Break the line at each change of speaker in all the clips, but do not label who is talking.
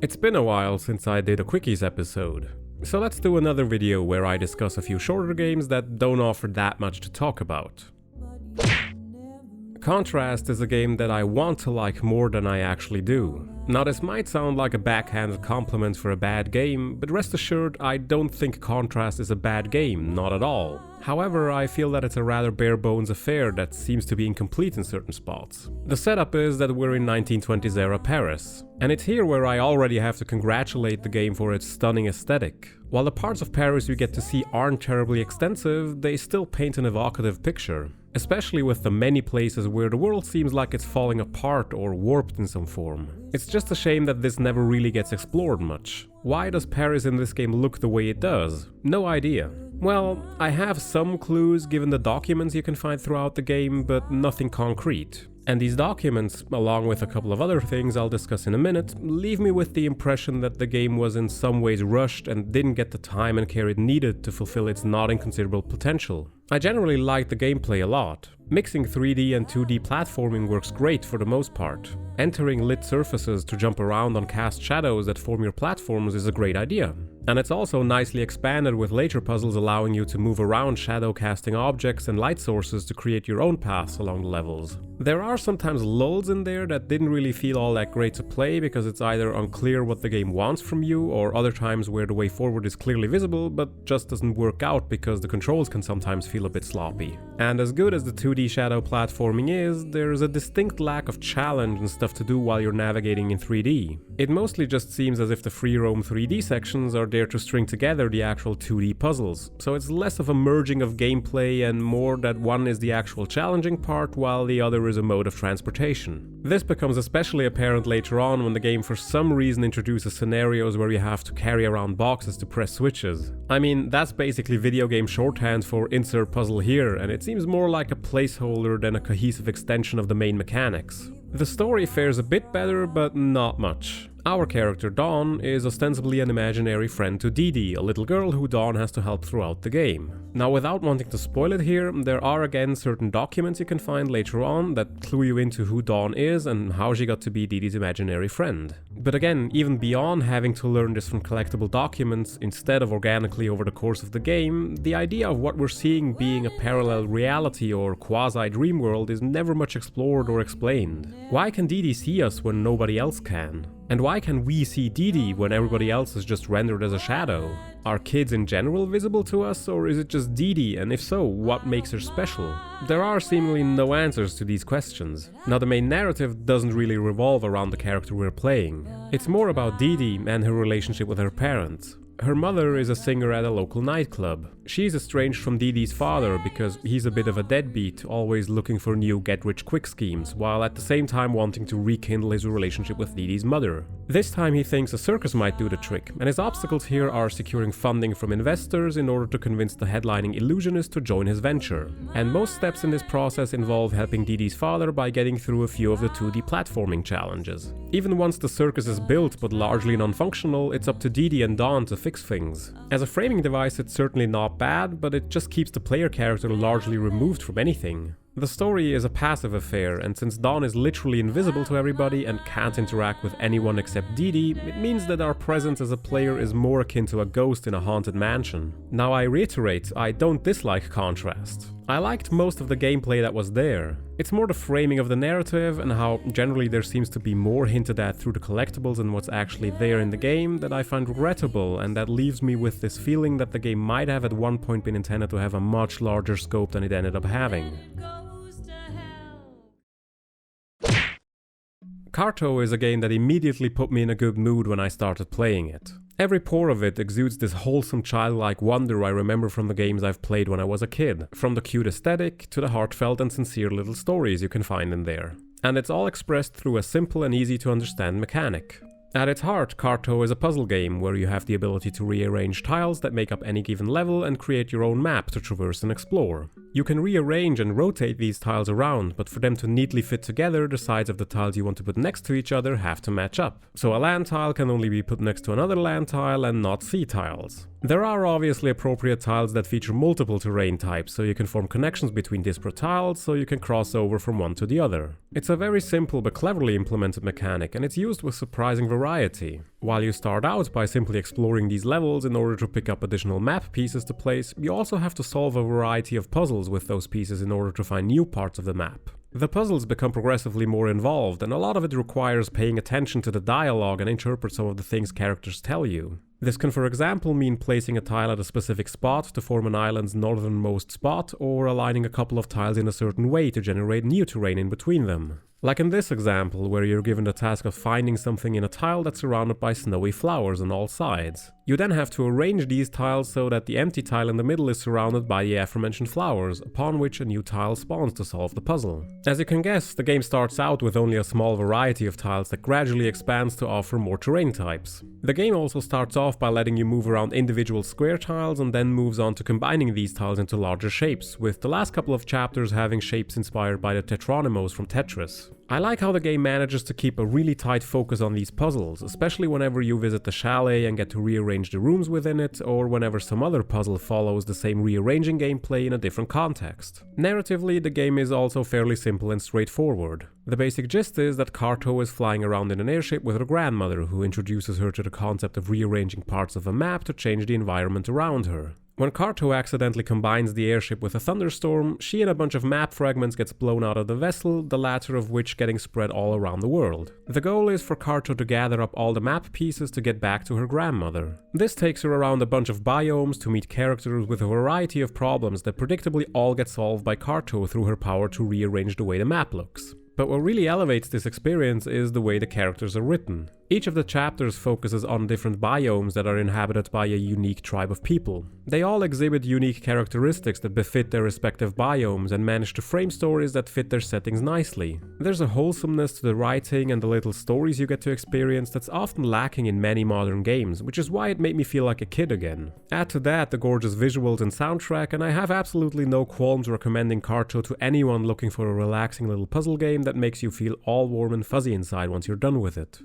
It's been a while since I did a Quickies episode, so let's do another video where I discuss a few shorter games that don't offer that much to talk about. Contrast is a game that I want to like more than I actually do. Now this might sound like a backhanded compliment for a bad game, but rest assured I don't think Contrast is a bad game, not at all. However, I feel that it's a rather bare bones affair that seems to be incomplete in certain spots. The setup is that we're in 1920s era Paris, and it's here where I already have to congratulate the game for its stunning aesthetic. While the parts of Paris we get to see aren't terribly extensive, they still paint an evocative picture. Especially with the many places where the world seems like it's falling apart or warped in some form. It's just a shame that this never really gets explored much. Why does Paris in this game look the way it does? No idea. Well, I have some clues given the documents you can find throughout the game, but nothing concrete. And these documents, along with a couple of other things I'll discuss in a minute, leave me with the impression that the game was in some ways rushed and didn't get the time and care it needed to fulfill its not inconsiderable potential. I generally like the gameplay a lot. Mixing 3D and 2D platforming works great for the most part. Entering lit surfaces to jump around on cast shadows that form your platforms is a great idea. And it's also nicely expanded with later puzzles allowing you to move around shadow casting objects and light sources to create your own paths along the levels. There are sometimes lulls in there that didn't really feel all that great to play because it's either unclear what the game wants from you, or other times where the way forward is clearly visible but just doesn't work out because the controls can sometimes feel a bit sloppy. And as good as the 2D shadow platforming is, there's a distinct lack of challenge and stuff to do while you're navigating in 3D. It mostly just seems as if the free roam 3D sections are there to string together the actual 2D puzzles, so it's less of a merging of gameplay and more that one is the actual challenging part while the other is a mode of transportation. This becomes especially apparent later on when the game for some reason introduces scenarios where you have to carry around boxes to press switches. I mean, that's basically video game shorthand for insert puzzle here, and it seems more like a placeholder than a cohesive extension of the main mechanics. The story fares a bit better, but not much. Our character, Dawn, is ostensibly an imaginary friend to Dee Dee, a little girl who Dawn has to help throughout the game. Now, without wanting to spoil it here, there are again certain documents you can find later on that clue you into who Dawn is and how she got to be Dee Dee's imaginary friend. But again, even beyond having to learn this from collectible documents instead of organically over the course of the game, the idea of what we're seeing being a parallel reality or quasi-dream world is never much explored or explained. Why can Dee Dee see us when nobody else can? And why can we see Dee Dee when everybody else is just rendered as a shadow? Are kids in general visible to us, or is it just Dee Dee, and if so, what makes her special? There are seemingly no answers to these questions. Now, the main narrative doesn't really revolve around the character we're playing. It's more about Dee Dee and her relationship with her parents. Her mother is a singer at a local nightclub. She's estranged from Dee Dee's father because he's a bit of a deadbeat, always looking for new get-rich-quick schemes, while at the same time wanting to rekindle his relationship with Dee Dee's mother. This time he thinks a circus might do the trick, and his obstacles here are securing funding from investors in order to convince the headlining illusionist to join his venture. And most steps in this process involve helping Dee Dee's father by getting through a few of the 2D platforming challenges. Even once the circus is built but largely non-functional, it's up to Dee Dee and Dawn to fix things. As a framing device, it's certainly not bad, but it just keeps the player character largely removed from anything. The story is a passive affair, and since Dawn is literally invisible to everybody and can't interact with anyone except Dee Dee, it means that our presence as a player is more akin to a ghost in a haunted mansion. Now, I reiterate, I don't dislike Contrast. I liked most of the gameplay that was there. It's more the framing of the narrative and how generally there seems to be more hinted at through the collectibles and what's actually there in the game that I find regrettable, and that leaves me with this feeling that the game might have at one point been intended to have a much larger scope than it ended up having. Carto is a game that immediately put me in a good mood when I started playing it. Every pore of it exudes this wholesome childlike wonder I remember from the games I've played when I was a kid, from the cute aesthetic to the heartfelt and sincere little stories you can find in there. And it's all expressed through a simple and easy to understand mechanic. At its heart, Carto is a puzzle game where you have the ability to rearrange tiles that make up any given level and create your own map to traverse and explore. You can rearrange and rotate these tiles around, but for them to neatly fit together, the sides of the tiles you want to put next to each other have to match up. So a land tile can only be put next to another land tile and not sea tiles. There are obviously appropriate tiles that feature multiple terrain types, so you can form connections between disparate tiles so you can cross over from one to the other. It's a very simple but cleverly implemented mechanic, and it's used with surprising variety. While you start out by simply exploring these levels in order to pick up additional map pieces to place, you also have to solve a variety of puzzles with those pieces in order to find new parts of the map. The puzzles become progressively more involved, and a lot of it requires paying attention to the dialogue and interpret some of the things characters tell you. This can, for example, mean placing a tile at a specific spot to form an island's northernmost spot, or aligning a couple of tiles in a certain way to generate new terrain in between them. Like in this example, where you're given the task of finding something in a tile that's surrounded by snowy flowers on all sides. You then have to arrange these tiles so that the empty tile in the middle is surrounded by the aforementioned flowers, upon which a new tile spawns to solve the puzzle. As you can guess, the game starts out with only a small variety of tiles that gradually expands to offer more terrain types. The game also starts off by letting you move around individual square tiles and then moves on to combining these tiles into larger shapes, with the last couple of chapters having shapes inspired by the Tetronymos from Tetris. I like how the game manages to keep a really tight focus on these puzzles, especially whenever you visit the chalet and get to rearrange the rooms within it, or whenever some other puzzle follows the same rearranging gameplay in a different context. Narratively, the game is also fairly simple and straightforward. The basic gist is that Carto is flying around in an airship with her grandmother, who introduces her to the concept of rearranging parts of a map to change the environment around her. When Carto accidentally combines the airship with a thunderstorm, she and a bunch of map fragments gets blown out of the vessel, the latter of which getting spread all around the world. The goal is for Carto to gather up all the map pieces to get back to her grandmother. This takes her around a bunch of biomes to meet characters with a variety of problems that predictably all get solved by Carto through her power to rearrange the way the map looks. But what really elevates this experience is the way the characters are written. Each of the chapters focuses on different biomes that are inhabited by a unique tribe of people. They all exhibit unique characteristics that befit their respective biomes and manage to frame stories that fit their settings nicely. There's a wholesomeness to the writing and the little stories you get to experience that's often lacking in many modern games, which is why it made me feel like a kid again. Add to that the gorgeous visuals and soundtrack, and I have absolutely no qualms recommending Carto to anyone looking for a relaxing little puzzle game that makes you feel all warm and fuzzy inside once you're done with it.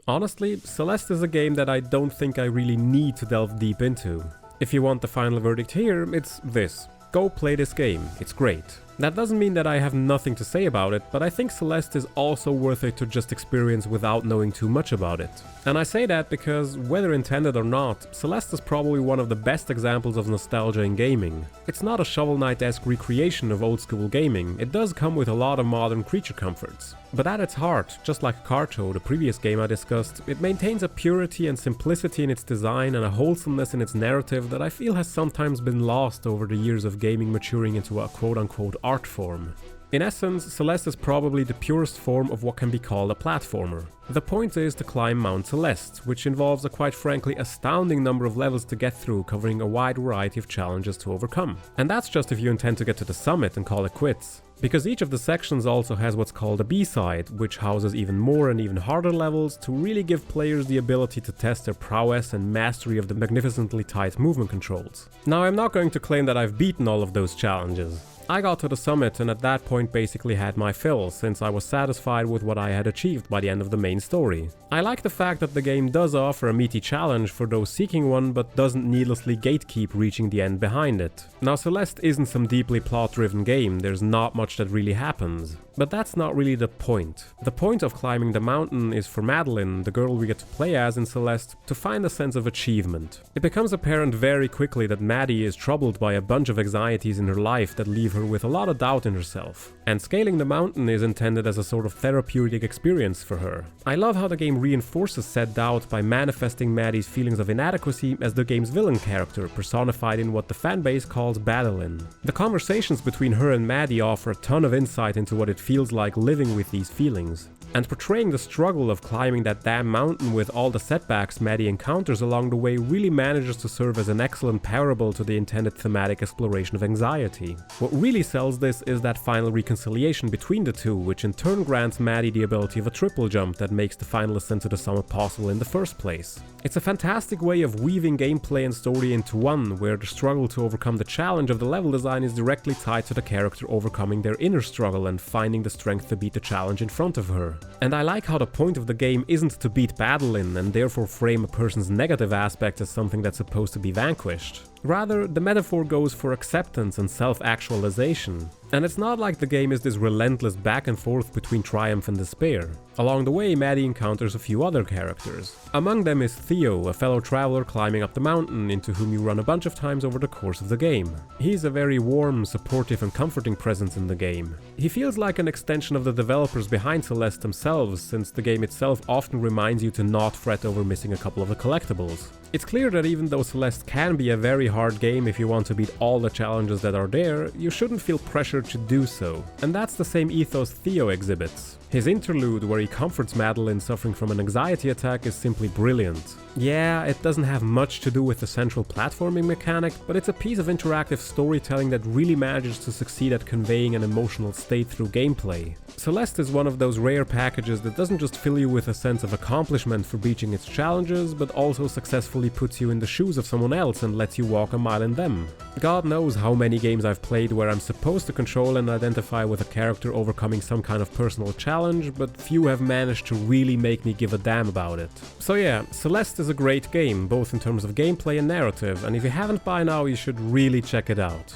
Honestly, Celeste is a game that I don't think I really need to delve deep into. If you want the final verdict here, it's this. Go play this game, it's great. That doesn't mean that I have nothing to say about it, but I think Celeste is also worth it to just experience without knowing too much about it. And I say that because, whether intended or not, Celeste is probably one of the best examples of nostalgia in gaming. It's not a Shovel Knight-esque recreation of old school gaming, it does come with a lot of modern creature comforts. But at its heart, just like Carto, the previous game I discussed, it maintains a purity and simplicity in its design and a wholesomeness in its narrative that I feel has sometimes been lost over the years of gaming maturing into a quote-unquote art form. In essence, Celeste is probably the purest form of what can be called a platformer. The point is to climb Mount Celeste, which involves a quite frankly astounding number of levels to get through, covering a wide variety of challenges to overcome. And that's just if you intend to get to the summit and call it quits. Because each of the sections also has what's called a B-side, which houses even more and even harder levels to really give players the ability to test their prowess and mastery of the magnificently tight movement controls. Now, I'm not going to claim that I've beaten all of those challenges. I got to the summit and at that point basically had my fill, since I was satisfied with what I had achieved by the end of the main story. I like the fact that the game does offer a meaty challenge for those seeking one, but doesn't needlessly gatekeep reaching the end behind it. Now, Celeste isn't some deeply plot-driven game, there's not much that really happens. But that's not really the point. The point of climbing the mountain is for Madeline, the girl we get to play as in Celeste, to find a sense of achievement. It becomes apparent very quickly that Maddie is troubled by a bunch of anxieties in her life that leave her with a lot of doubt in herself. And scaling the mountain is intended as a sort of therapeutic experience for her. I love how the game reinforces said doubt by manifesting Maddie's feelings of inadequacy as the game's villain character, personified in what the fanbase calls Badalin. The conversations between her and Maddie offer a ton of insight into what it feels like living with these feelings. And portraying the struggle of climbing that damn mountain with all the setbacks Maddie encounters along the way really manages to serve as an excellent parable to the intended thematic exploration of anxiety. What really sells this is that final reconciliation between the two, which in turn grants Maddie the ability of a triple jump that makes the final ascent to the summit possible in the first place. It's a fantastic way of weaving gameplay and story into one, where the struggle to overcome the challenge of the level design is directly tied to the character overcoming their inner struggle and finding the strength to beat the challenge in front of her. And I like how the point of the game isn't to beat battle in and therefore frame a person's negative aspect as something that's supposed to be vanquished. Rather, the metaphor goes for acceptance and self-actualization. And it's not like the game is this relentless back and forth between triumph and despair. Along the way, Maddie encounters a few other characters. Among them is Theo, a fellow traveler climbing up the mountain, into whom you run a bunch of times over the course of the game. He's a very warm, supportive and comforting presence in the game. He feels like an extension of the developers behind Celeste themselves, since the game itself often reminds you to not fret over missing a couple of the collectibles. It's clear that even though Celeste can be a very hard game if you want to beat all the challenges that are there, you shouldn't feel pressured to do so. And that's the same ethos Theo exhibits. His interlude, where he comforts Madeline suffering from an anxiety attack, is simply brilliant. Yeah, it doesn't have much to do with the central platforming mechanic, but it's a piece of interactive storytelling that really manages to succeed at conveying an emotional state through gameplay. Celeste is one of those rare packages that doesn't just fill you with a sense of accomplishment for beating its challenges, but also successfully puts you in the shoes of someone else and lets you walk a mile in them. God knows how many games I've played where I'm supposed to control and identify with a character overcoming some kind of personal challenge, but few have managed to really make me give a damn about it. So yeah, Celeste is a great game, both in terms of gameplay and narrative, and if you haven't by now, you should really check it out.